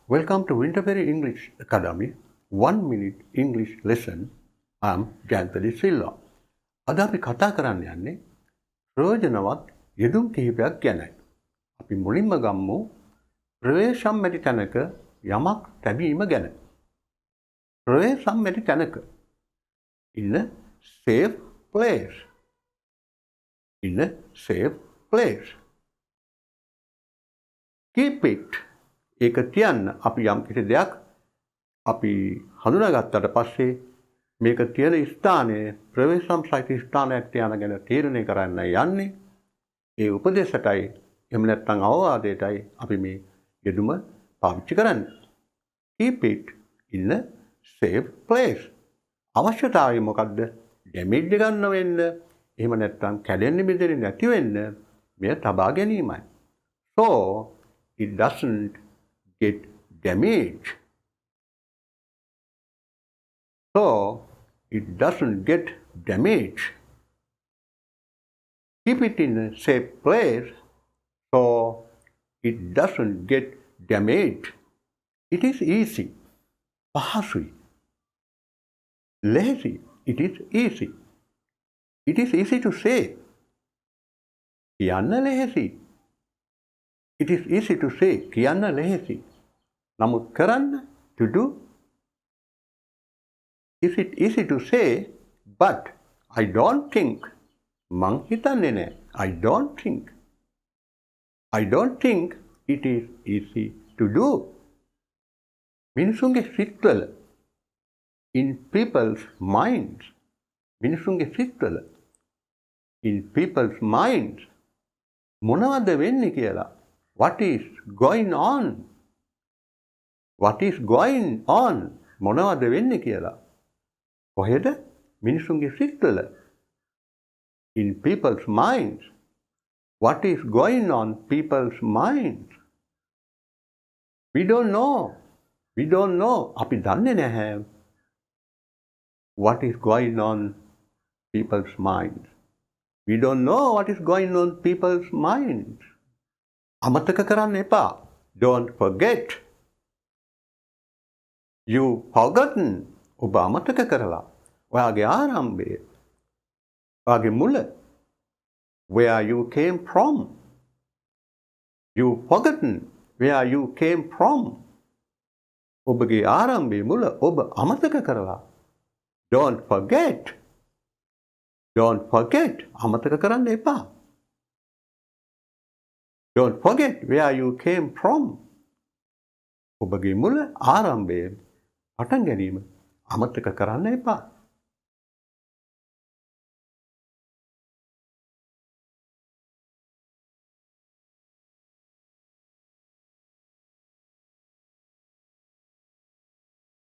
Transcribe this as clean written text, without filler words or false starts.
Welcome to Ferry English Academy 1 minute English lesson. I'm English Sinhala. අද අපි කතා කරන්න යන්නේ ප්‍රයෝජනවත් යෙදුම් කිහිපයක් ගැනයි. අපි මුලින්ම ගමු ප්‍රවේශම් මැටි තැනක යමක් තැබීම ගැන. ප්‍රවේශම් මැටි තැනක in a safe place. In a safe place. Keep it. ඒක තියන්න අපි යම් කිසි දෙයක් අපි හඳුනාගත්තට පස්සේ මේක තියෙන ස්ථානයේ ප්‍රවේශම් සහිත ස්ථානයක් තියන ගැන තීරණය කරන්න යන්නේ ඒ උපදේශයටයි එහෙම නැත්නම් අවවාදයටයි අපි මේ යෙදුම පාවිච්චි කරන්නේ. Keep it in a safe place. අවශ්‍යතාවය මොකද්ද? ඩැමේජ් ගන්න වෙන්න එහෙම නැත්නම් කැඩෙන්න බෙදෙන්නේ නැති වෙන්න මෙය තබා ගැනීමයි. So it doesn't get damaged. So it doesn't get damaged. Keep it in a safe place so it doesn't get damaged. It is easy. Pahasui. Lazy. It is easy. It is easy to say. Kiyanna lazy. It is easy to say. Kiyanna lazy. Namuth karanna, to do. Is it easy to say, but I don't think. Mang hitanne naha. I don't think. I don't think it is easy to do. Minisunge sitwala. In people's minds. Minisunge sitwala. In people's minds. මොනවද වෙන්නේ කියලා? What is going on? What is going on? මොනවද වෙන්නේ කියලා? කොහෙද? මිනිසුන්ගේ සිත්වල. In people's minds. What is going on people's minds? We don't know. We don't know. අපි දන්නේ නැහැ. What is going on people's minds? We don't know what is going on people's minds. අමතක කරන්න එපා. Don't forget. You forgotten. ඔබ අමතක කරලා. ඔයාගේ ආරම්භය. ඔයාගේ මුල. Where you came from. You forgotten where you came from. ඔබගේ ආරම්භය මුල ඔබ අමතක කරලා. Don't forget. Don't forget. අමතක කරන්න එපා. Don't forget where you came from. ඔබගේ මුල ආරම්භය පටන් ගැනීම අමතක කරන්න එපා.